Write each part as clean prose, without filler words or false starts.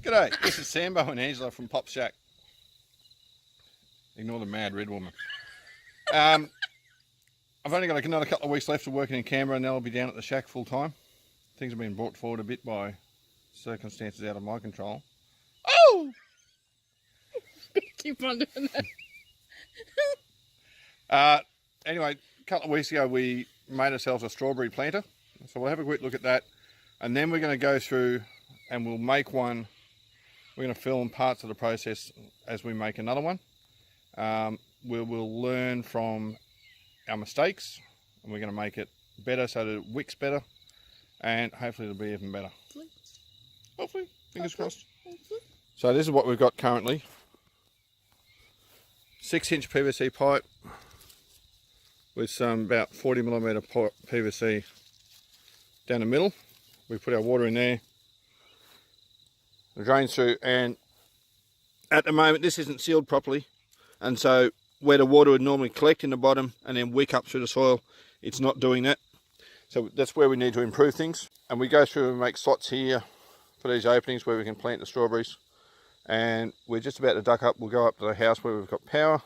G'day, this is Sambo and Angela from Pop Shack. Ignore the mad red woman. I've only got another couple of weeks left of working in Canberra and then I'll be down at the shack full time. Things have been brought forward a bit by circumstances out of my control. Oh! Keep on doing that. Anyway, a couple of weeks ago we made ourselves a strawberry planter. So we'll have a quick look at that. And then we're going to go through and we'll make one. We're going to film parts of the process as we make another one. We will learn from our mistakes and we're going to make it better so that it wicks better and hopefully it'll be even better. Hopefully, fingers crossed. So this is what we've got currently. 6-inch PVC pipe with some about 40mm PVC down the middle. We put our water in there. It drains through, and at the moment this isn't sealed properly, and so where the water would normally collect in the bottom and then wick up through the soil, it's not doing that. So that's where we need to improve things, and we go through and make slots here for these openings where we can plant the strawberries. And we're just about to duck up. We'll go up to the house where we've got power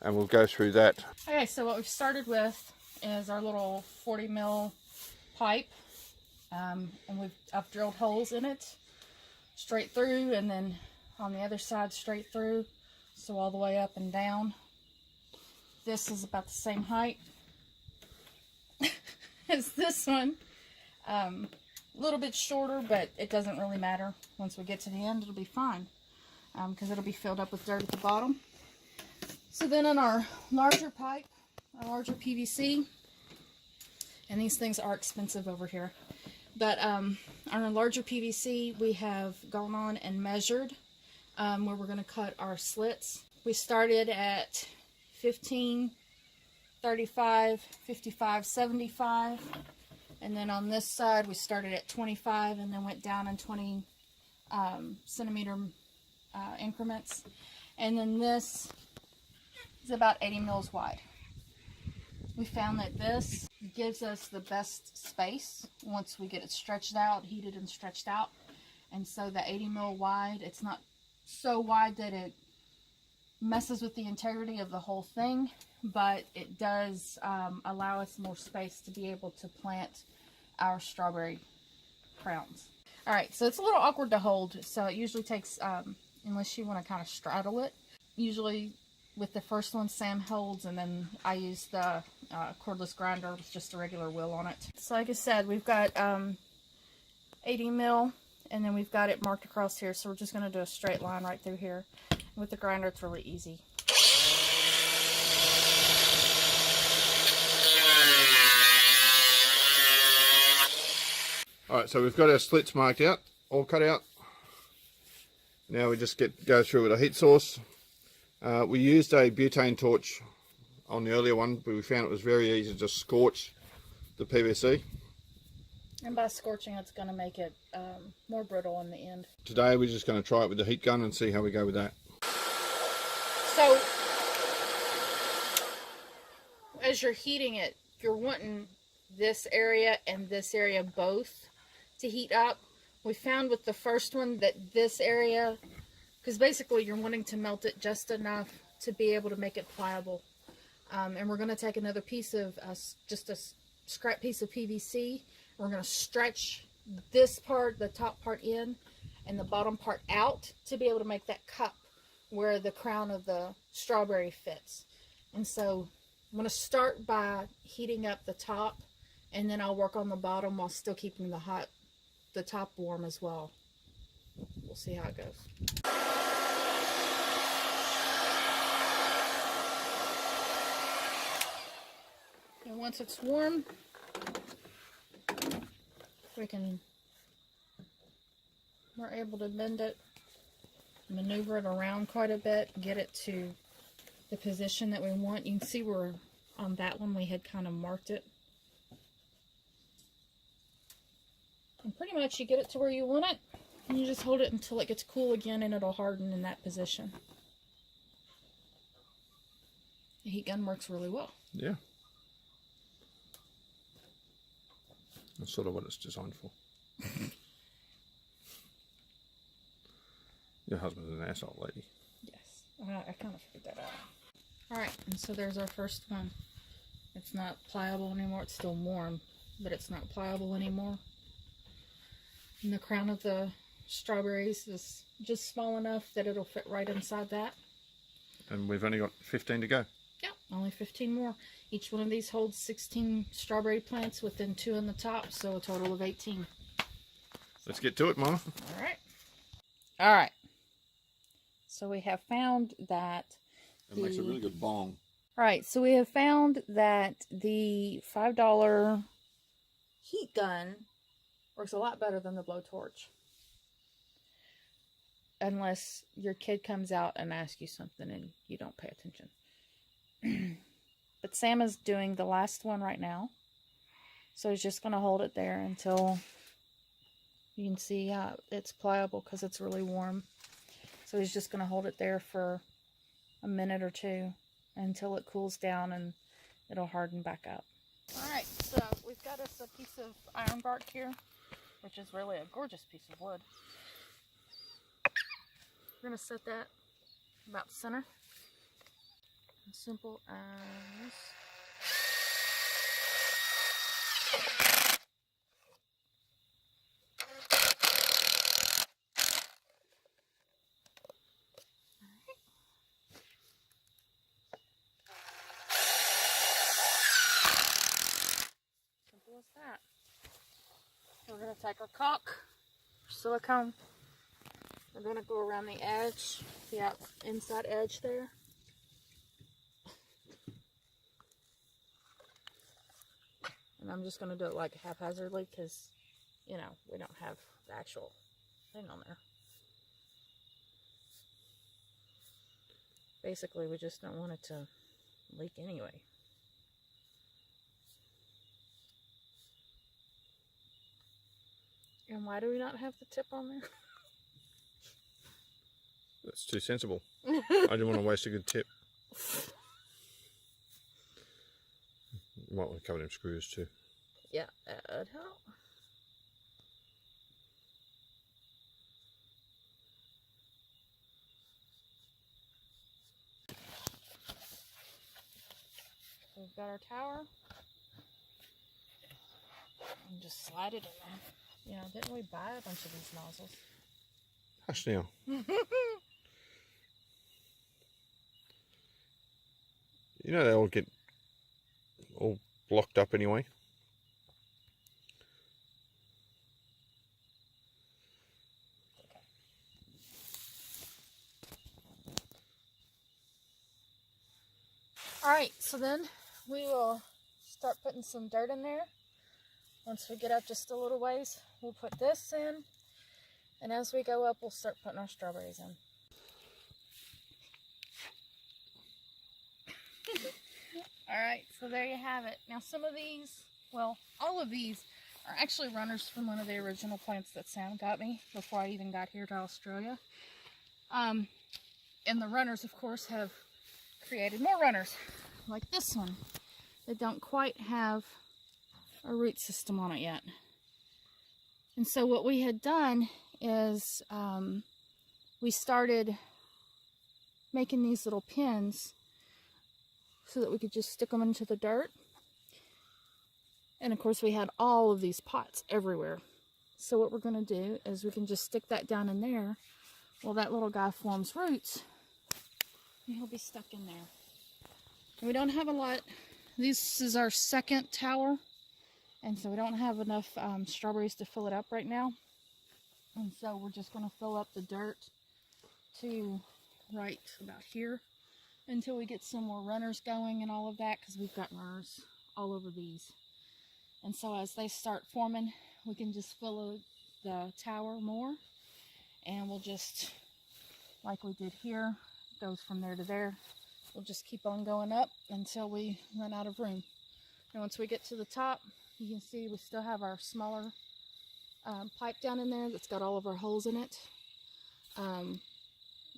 and we'll go through that. Okay, so what we've started with is our little 40mm pipe, and I've drilled holes in it straight through, and then on the other side straight through, so all the way up and down. This is about the same height as this one. A little bit shorter, but it doesn't really matter. Once we get to the end, it'll be fine, because it'll be filled up with dirt at the bottom. So then on our larger pipe, our larger PVC, and these things are expensive over here, but on our larger PVC, we have gone on and measured where we're going to cut our slits. We started at 15, 35, 55, 75, and then on this side we started at 25 and then went down in 20 centimeter increments, and then this is about 80 mils wide. We found that this gives us the best space once we get it stretched out, heated and stretched out. And so the 80 mil wide, it's not so wide that it messes with the integrity of the whole thing, but it does allow us more space to be able to plant our strawberry crowns. Alright, so it's a little awkward to hold, so it usually takes, unless you want to kind of straddle it, usually with the first one Sam holds, and then I use the cordless grinder with just a regular wheel on it. So like I said, we've got 80 mil, and then we've got it marked across here, so we're just going to do a straight line right through here. With the grinder it's really easy. Alright, so we've got our slits marked out, all cut out. Now we just go through with a heat source. We used a butane torch on the earlier one, but we found it was very easy to just scorch the PVC. And by scorching, it's going to make it more brittle in the end. Today we're just going to try it with the heat gun and see how we go with that. So, as you're heating it, you're wanting this area and this area both to heat up. We found with the first one that this area, because basically you're wanting to melt it just enough to be able to make it pliable. And we're going to take another piece of, just a scrap piece of PVC. We're going to stretch this part, the top part in, and the bottom part out to be able to make that cup where the crown of the strawberry fits. And so I'm going to start by heating up the top, and then I'll work on the bottom while still keeping the top warm as well. We'll see how it goes. And once it's warm, we're able to bend it, maneuver it around quite a bit, get it to the position that we want. You can see where on that one we had kind of marked it. And pretty much you get it to where you want it, and you just hold it until it gets cool again, and it'll harden in that position. The heat gun works really well. Yeah. That's sort of what it's designed for. Your husband's an asshole, lady. Yes, I kind of figured that out. Alright, and so there's our first one. It's not pliable anymore. It's still warm, but it's not pliable anymore. And the crown of the strawberries is just small enough that it'll fit right inside that. And we've only got 15 to go. Yeah, only 15 more. Each one of these holds 16 strawberry plants within 2 on the top, so a total of 18. Let's get to it, Mama. Alright. Alright. So we have found that It makes a really good bong. Alright, so we have found that the $5 heat gun works a lot better than the blowtorch. Unless your kid comes out and asks you something and you don't pay attention. But Sam is doing the last one right now. So he's just going to hold it there until you can see how it's pliable because it's really warm. So he's just going to hold it there for a minute or two until it cools down and it'll harden back up. Alright, so we've got us a piece of iron bark here, which is really a gorgeous piece of wood. We're going to set that about center. As simple as... Simple as that. We're going to take our caulk, silicone. We're going to go around the edge, the inside edge there. And I'm just going to do it like haphazardly because, you know, we don't have the actual thing on there. Basically, we just don't want it to leak anyway. And why do we not have the tip on there? That's too sensible. I didn't want to waste a good tip. You might want to cover them screws too. Yeah, that'd help. So we've got our tower. And just slide it in there. You know, didn't we buy a bunch of these nozzles? Hush now. You know they all get all blocked up anyway. Alright, so then we will start putting some dirt in there. Once we get up just a little ways, we'll put this in. And as we go up, we'll start putting our strawberries in. Alright, so there you have it. Now some of these, well, all of these are actually runners from one of the original plants that Sam got me before I even got here to Australia. And the runners, of course, have created more runners, like this one. They don't quite have a root system on it yet. And so what we had done is we started making these little pins so that we could just stick them into the dirt. And of course we had all of these pots everywhere. So what we're going to do is we can just stick that down in there. Well, that little guy forms roots and he'll be stuck in there. And we don't have a lot. This is our second tower. And so we don't have enough strawberries to fill it up right now. And so we're just going to fill up the dirt to right about here until we get some more runners going and all of that, because we've got runners all over these. And so as they start forming, we can just fill the tower more. And we'll just, like we did here, goes from there to there. We'll just keep on going up until we run out of room. And once we get to the top, you can see we still have our smaller pipe down in there that's got all of our holes in it.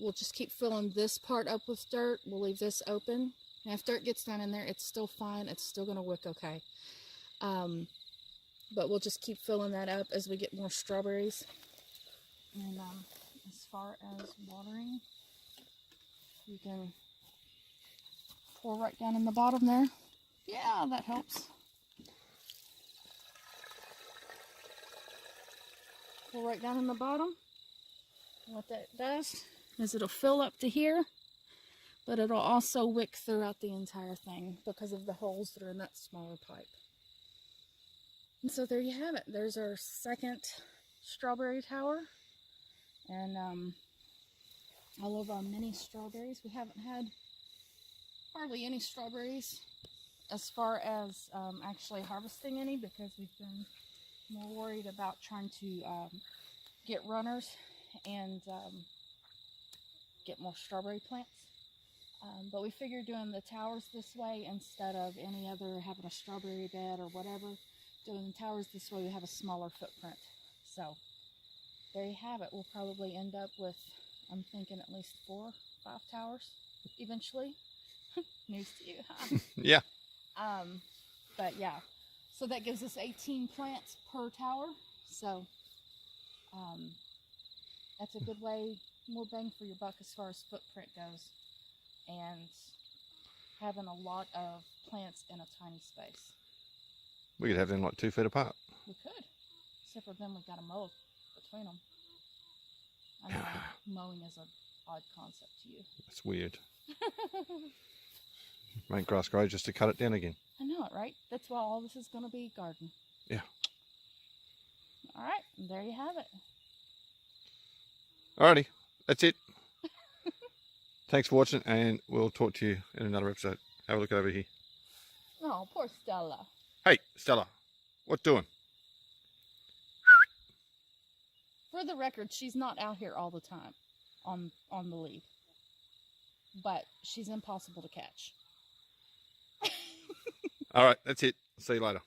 We'll just keep filling this part up with dirt. We'll leave this open. And if dirt gets down in there, it's still fine. It's still going to wick okay. But we'll just keep filling that up as we get more strawberries. And as far as watering. You can pour right down in the bottom there. Yeah, that helps. Pour right down in the bottom. What that does is it'll fill up to here, but it'll also wick throughout the entire thing because of the holes that are in that smaller pipe. And so there you have it. There's our second strawberry tower. And all of our mini strawberries. We haven't had hardly any strawberries as far as actually harvesting any, because we've been more worried about trying to get runners and get more strawberry plants. But we figured doing the towers this way instead of any other, having a strawberry bed or whatever, doing the towers this way we have a smaller footprint. So there you have it. We'll probably end up with, I'm thinking, at least 4 or 5 towers eventually. News to you, huh? Yeah. But yeah, so that gives us 18 plants per tower. So that's a good way, more bang for your buck as far as footprint goes, and having a lot of plants in a tiny space. We could have them like 2 feet apart. We could, except for then we've got to mow between them. I know mowing is an odd concept to you. That's weird. Make grass grow just to cut it down again. I know it, right? That's why all this is going to be garden. Yeah. All right, and there you have it. Alrighty, that's it. Thanks for watching, and we'll talk to you in another episode. Have a look over here. Oh, poor Stella. Hey, Stella, what doing? For the record, she's not out here all the time on the lead. But she's impossible to catch. Alright, that's it. See you later.